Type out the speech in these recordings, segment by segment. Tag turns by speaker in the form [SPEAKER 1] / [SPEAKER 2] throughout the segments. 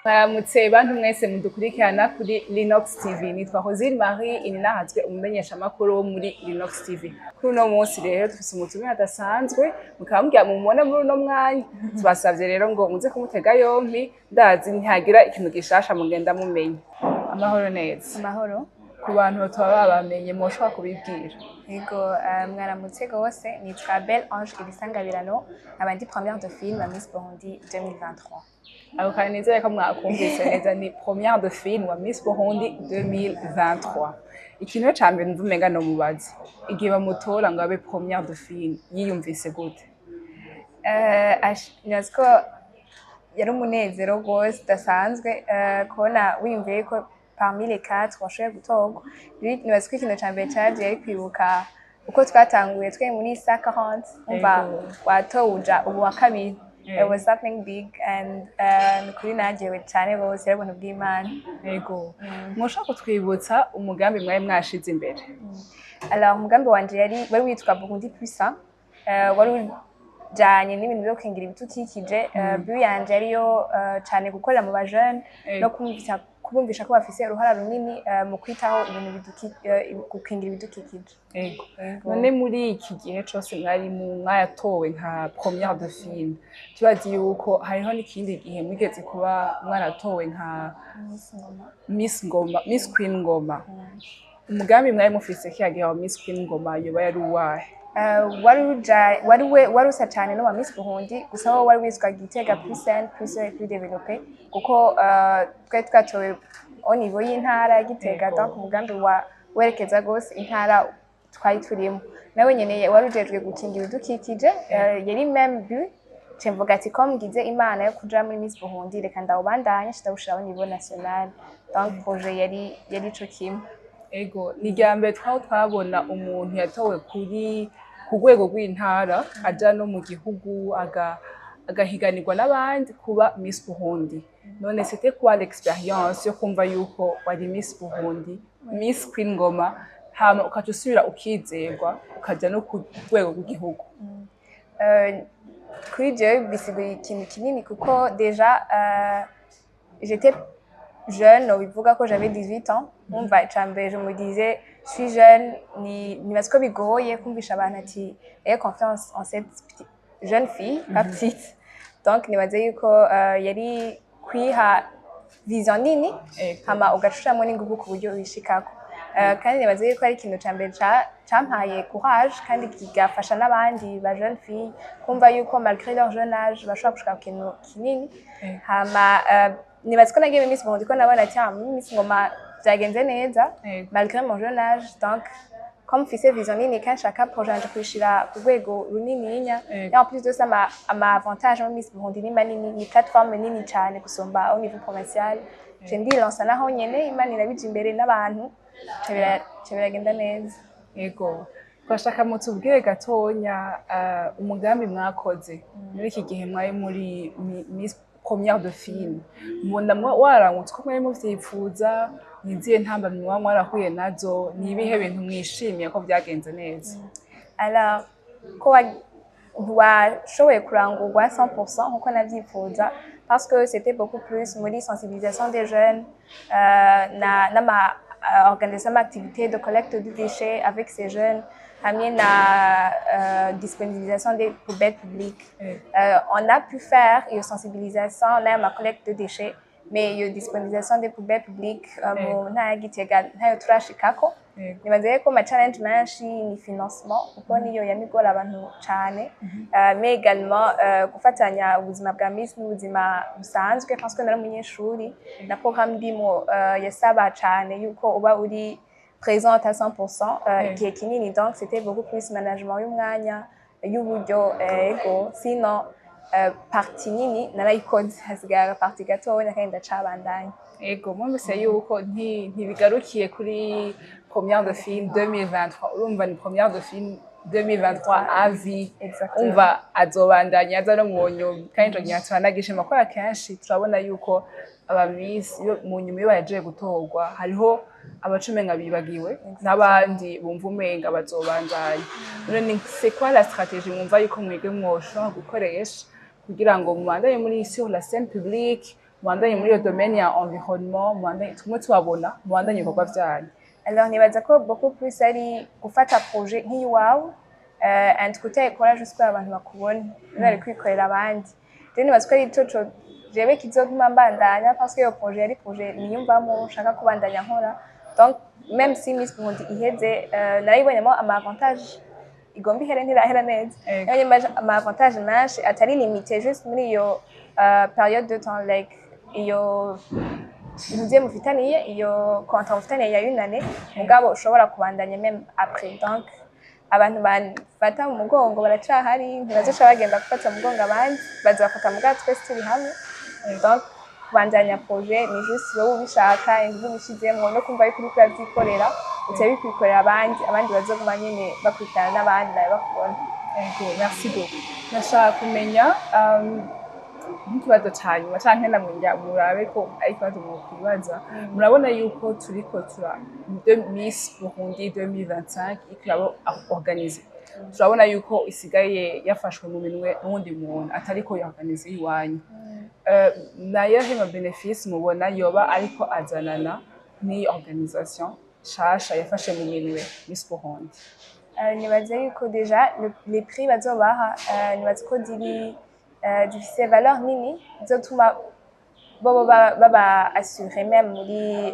[SPEAKER 1] Mwaramutse bantu mwese mudukurikirana kuri Linox TV. Nitwa Rosine Marie Ininahazwe, umumenyeshamakuru wo muri Linox TV. Kuri uno munsi rero dufise umutumire adasanzwe, mukaba mugira mumubone muri uno mwanya. Tubasavye rero ngo muze kumutega yompi, ndazi ntihagira ikintu gishasha mugenda mumenya. Amahoro neza.
[SPEAKER 2] Amahoro.
[SPEAKER 1] Ku bantu bataba babamenye mwoshobora kubibwira.
[SPEAKER 2] Yego, mwaramutse gose, nitwa Belle Ange Ibisangabirano, abandi première de film à Miss Burundi 2023.
[SPEAKER 1] Ako kare nizeye ko mwakumvise neza, ni première de film wa Miss Burundi 2023. Ikintu ca mbere numva umenga no mubazi, igihe bamutora ngo abe première de film yiyumvise gute?
[SPEAKER 2] Nyazi ko yari umunezero gose udasanzwe kubona wiyumviye ko parmi les 4 washoboye gutorwa. Nibaza ko ikintu ca mbere caje yari kwibuka uko twatanguye twe muri 140 umva watowe uja ubu wa kabiri. It was something big and kuri najewe cyane bose rero buntu bw'Imana.
[SPEAKER 1] Yego. Mwoshaka kutwibutsa umugambi mwari mwashize imbere?
[SPEAKER 2] Alors umugambi wanje wari witwa Burundi Puissant, wari ujanye n'ibintu byo kwingira ibidukikije. But yanje ariyo cyane gukorera mu bajene no kubumvisha ko bafise uruhara runini mu kwitaho ibintu gukingira ibidukikije.
[SPEAKER 1] Yego. None muri iki gihe cose mwari mwayatowe nka première de film, tubazi yuko hariho n'ikindi gihe mwigeze kuba mwaratowe nka Miss Queen Ngoma. Umugambi mwari mufise kiyagihe wa Miss Queen Ngoma yoba yari uwahe?
[SPEAKER 2] wari usa cyane no wa Miss Burundi, gusa wo wari witwa Gitega plus saine plus développé kuko twari twatowe au niveau y'intara Gitega, donc umugambi werekeza gose intara twari turimo. Nawe nyene wari ujejwe gukingira ibidukikije, yari même but cemvuga ati ko mgize imana yo kuja muri Miss Burundi reka ndawubandanye ndawushira au niveau national, donc projet yari ico kimwe.
[SPEAKER 1] Ego, ni ryambere twabona umuntu yatowe ku rwego rw'intara aja no mu gihugu agahiganirwa n'abandi kuba Miss Burundi. None c'était quoi l'expérience yo kumva yuko wari Miss Burundi, Miss Queen Ngoma, hama ukaca usubira ukizerwa ukaja no ku rwego rw'igihugu?
[SPEAKER 2] Kuri jewe bisiguye ikintu kinini kuko déjà j'étais jeune, bivuga ko j'avais 18 ans. Umva icambere je me disais je suis jeune, nibaza ko bigoye kumvisha abantu ati ayez confiance en cette jeune fille, pas petite. Donc nibaza yuko yari kwiha vision nini hama ugacushamo n'ingufu ku buryo wishikako. Kandi nibaza yuko ari ikintu cambere campaye courage kandi kigafasha n'abandi ba jeune fille kumva yuko malgré leur jeune âge bashobora gushika ku kintu kinini. Hama nibaza ko nagiye Miss Burundi ko nabona ati Miss Ngoma byagenze neza malgré mon jeune âge, donc comme mfise vision nini kandi nshaka projet nje kwishira ku rwego runininya. Et en plus de ça ama avantage muri Miss Burundi ni manini, ni plateforme nini cyane gusumba au niveau provincial. Je ndilansa naho nyene Imana irabije imbere n'abantu biragenda neza.
[SPEAKER 1] Yego. Twashaka mutubwire gatonya umugambi mwakoze muri iki gihe mwari muri Miss première de film. Mbona waramutse ko mwari muvyipfuza, niziye ntambamye mwarahuye nazo, ni ibihe bintu mwishimiye ko byagenze neza?
[SPEAKER 2] Alors ko washoboye kurangurwa 100% nkuko navyifuza, parce que c'était beaucoup plus muri sensibilisation des jeunes, organisation d'activités de collecte de déchets avec ces jeunes, hamwe na disponibilisation des poubelles publiques. On a pu faire une sensibilisation na ma collecte de déchets, mais une disponibilisation des poubelles publiques mu ntara Gitega ntayo turashikako. Nibaze ko ma challenge menshi ni financement kuko niyo yamigora abantu cyane, mais également gufatanya ubuzima bwa Miss n'ubuzima busanzwe, parce que nari umunyeshuri na programme ndimo yasaba cyane yuko uba uri présente à 100% igihe kinini, donc c'était beaucoup plus management y'umwanya y'uburyo. Ego sinon partie nini narayikoze, hasigara partie gatoya kandi ndacabandanya.
[SPEAKER 1] Ego, mwumvise yuko ntibigarukiye kuri première de film 2023, urumva ni première de film 2023 avi
[SPEAKER 2] Exactement.
[SPEAKER 1] umva azobandanya aza no mu nyuma kandi ico gihe turanagishima ko akenshi turabona yuko abamisi mu nyuma iyo baje gutorwa hariho abacumenga bibagiwe n'abandi bumva umenga bazobandanya none c'est quoi la stratégie mwumva yuko mwebwe mwoshobora gukoresha kugira ngo mubandanye muri sur la scène publique mubandanye muri iyo domaine ya environnement mubandanye tumwe tubabona mubandanye ibikorwa vyanyu?
[SPEAKER 2] Alors nibaza ko beaucoup plus ari gufata projet nk'iwawe and kutekora juste kugira abantu bakubone bari kwikorera abandi rero nibaza ko ari ico jewe kizotuma mbandanya parce que iyo projet yari projet niyumvamo nshaka kubandanya nkora donc même si Miss Burundi iheze narayibonyemo ama avantage igomba ihere ntirahera neza niyo ama avantage menshi atari limité juste muri iyo période de temps like iyo mugiye mufitaniye iyo contrat mufitaniye ya une année mugabo ushobora kubandanya même après donc abantu bafata mu mugongo baracahari ntibazoca bagenda gufata mu mugongo abandi bazafata mu gato twese turi hamwe donc kubandanya projet ni juste wowe ubishaka ingufu ubishizemwo no kumva yuko uriko uravyikorera uca bikwikorera abandi bazoguma nyene bakurikirana n'abandi nawe bakubona.
[SPEAKER 1] Merci beaucoup. Nashaka kumenya nk'ikibazo ca nyuma canke namwe murabe ko ari ikibazo mwokwibaza murabona yuko turiko Miss Burundi 2025 ikaba organisée turabona yuko isigaye yafashwe mu minwe n'uwundi muntu atariko yorganize iwanyu nayahe ma bénéfice mubona yoba ariko azanana ni organisation shasha yafashe mu minwe Miss Burundi?
[SPEAKER 2] Nibaza yuko déjà les prix bazobaha nibaza ko difise valeur nini zotuma bobo baba assurer même muri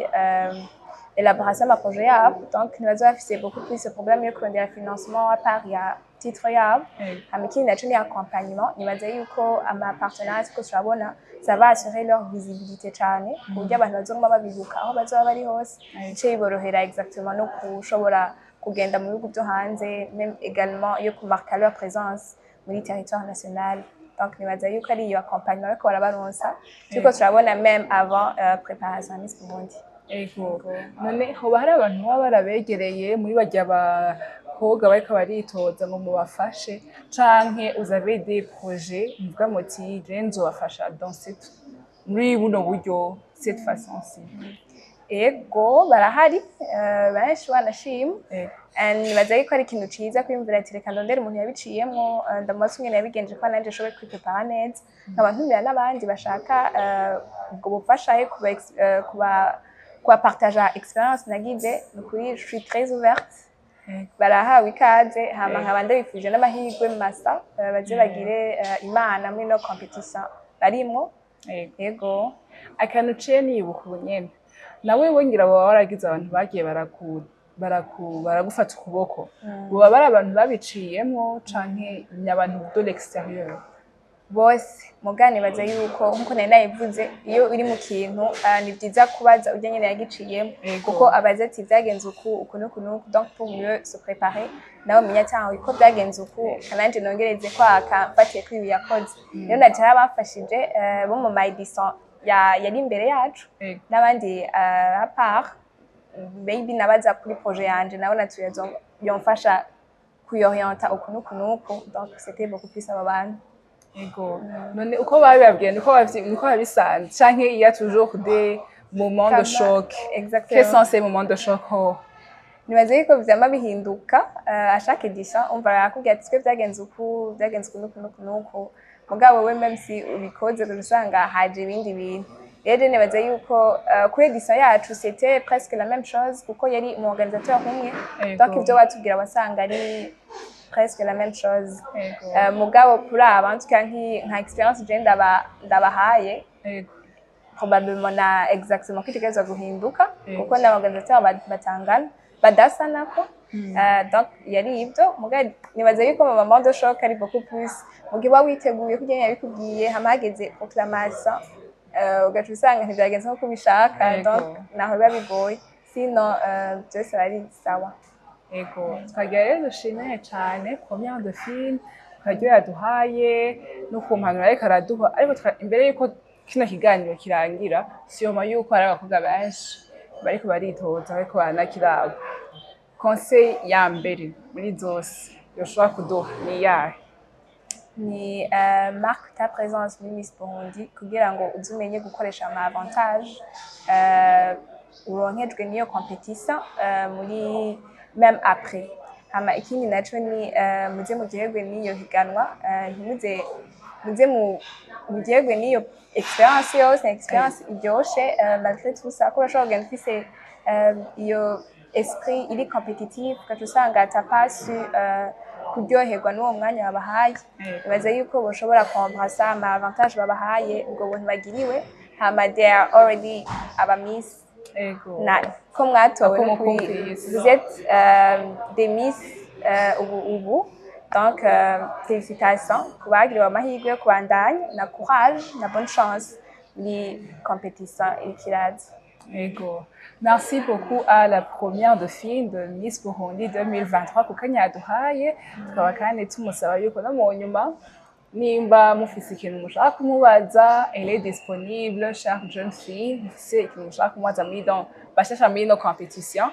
[SPEAKER 2] élaboration ma projet yabo donc nibaza bafise beaucoup plus ce problème yo kurondera financement à part ya titre yabo ikindi naco ni accompagnement nibaza yuko ama partenaires ko turabona ça va assurer leur visibilité cane ku buryo abantu bazoguma babibuka aho bazoba bari hose ico biborohera exactement no kushobora kugenda mu bihugu byo hanze même également yo kumarka leur présence muri territoire national donc nibaza yuko ari iyo accompagnement bariko barabaronsa turiko turabona même avant préparation Miss Burundi.
[SPEAKER 1] Ego none hoba hari abantu baba barabegereye muri barya bakobwa bariko baritoza ngo mubafashe canke vous avez des projets muvuga muti je nzobafasha dans cette muri buno buryo cette façon-ci? Ego
[SPEAKER 2] barahari benshi banashima nibaza yuko ari ikintu ciza kwiyumvira ati reka ndondere umuntu yabiciyemwo ndamubaza ingene yabigenje ko nanje nshobore kwipepara neza nkaba ntumira n'abandi bashaka ubwo bufasha kuba partager expérience nagize nukuri je suis très ouverte barahawe ikaze hama nkaba ndabifuje n'amahirwe masa baze bagire imana muri no competition barimwo. Ego
[SPEAKER 1] akantu ciye nibuka ubunyene nawe wongera baba waragize abantu bagiye baragufata ukuboko boba bari abantu babiciyemwo canke n'abantu de l'extérieur?
[SPEAKER 2] Bose mugani baza yuko nkuko nari nayivuze iyo uri mu kintu ni byiza kubaza ujya nyene yagiciyemo kuko abaza ati byagenze uku nuku donc pour mieux se préparer nawe menya cyangwa uko byagenze uku kananje nongereze kwaka mfatiye kwibi yakoze rero nacara bafashije bo mu maidison yari imbere yacu n'abandi à part maybe nabaza kuri projet yanje nawe natuye yomfasha kuyorienta uku nuku donc c'était beaucoup plus abantu.
[SPEAKER 1] Ego none uko babibabwiye niko babisanze canke il y a toujours des moments de choc?
[SPEAKER 2] Exactement.
[SPEAKER 1] Quels sont ces moments de choc?
[SPEAKER 2] Nibaze yuko vyama bihinduka à chaque édition on va akubwira ati twe byagenze uku nuku mugabo we même si ubikoze urusanga haje ibindi bintu rero nibaze yuko kuri édition yacu c'était presque la même chose kuko yari mu organisateur umwe donc ivyo batubwira wasanga ari presque la même chose. Mugabo pour en tout cas nka expérience je ndabahaye probablement na exactement kitegeza guhinduka kuko n'abaganizateur batangana badasa nako donc yari ibyo mugabo nibaze yuko mu moment de choc ari beaucoup plus mugiba witeguye kugenya bikubwiye hamageze proclamation ugaca usanga ntibyagenze nko kubishaka donc naho biba bigoye sinon byose ari sawa.
[SPEAKER 1] Ego twagira rero dushimiye cyane Première Dauphine karyo yaduhaye no kumpanura ariko araduha ariko imbere yuko kino kiganiro kirangira siyoma yuko ari abakobwa benshi bariko baritoza bariko baranakirabo conseil ya mbere muri zose yoshobora kuduha ni iyahe?
[SPEAKER 2] ni marque ta présence muri Miss Burundi kugira ngo uze umenye gukoresha ama avantage uronkejwe n'iyo competition muri même après. Hama ikindi naco ni muze muryoherwe n'iyo higanwa, muze muryoherwe n'iyo experience yose, experience iryoshe malgré tout ça, ko urashobora kugenda ufise iyo esprit iri compétitif ugaca usanga t'as pas su kuryoherwa n'uwo mwanya babahaye. Nibaza yuko boshobora kwembrasser ama avantage babahaye, ubwo buntu bagiriwe, hama they are already aba Miss. Ko mwatowe vous êtes des Miss ubu donc félicitations kubagiriwe amahirwe yo kubandanya na courage na bonne chance muri compétition irikiraza.
[SPEAKER 1] Ego. Merci beaucoup à la première dauphine de Miss Burundi 2023 ku kanya yaduhaye, tukaba kandi tumusaba yuko no mu nyuma nimba mufise ikintu mushaka kumubaza, elle est disponible, chère jeune fille, mufise ikintu mushaka kumubaza muri dans bashasha muri no compétition,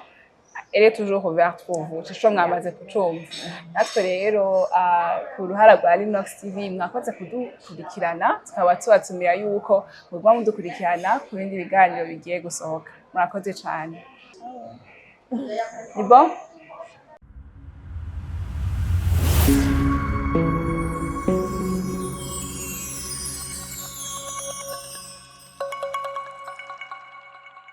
[SPEAKER 1] elle est toujours ouverte pour vous. Cyo mwamaze kucumva. Natwe rero ku ruhara rwa Linox TV mwakoze kudukurikirana, tukaba tubatumira yuko mugwa mudukurikirana ku bindi biganiro bigiye gusohoka. Murakoze cyane. Ni bon?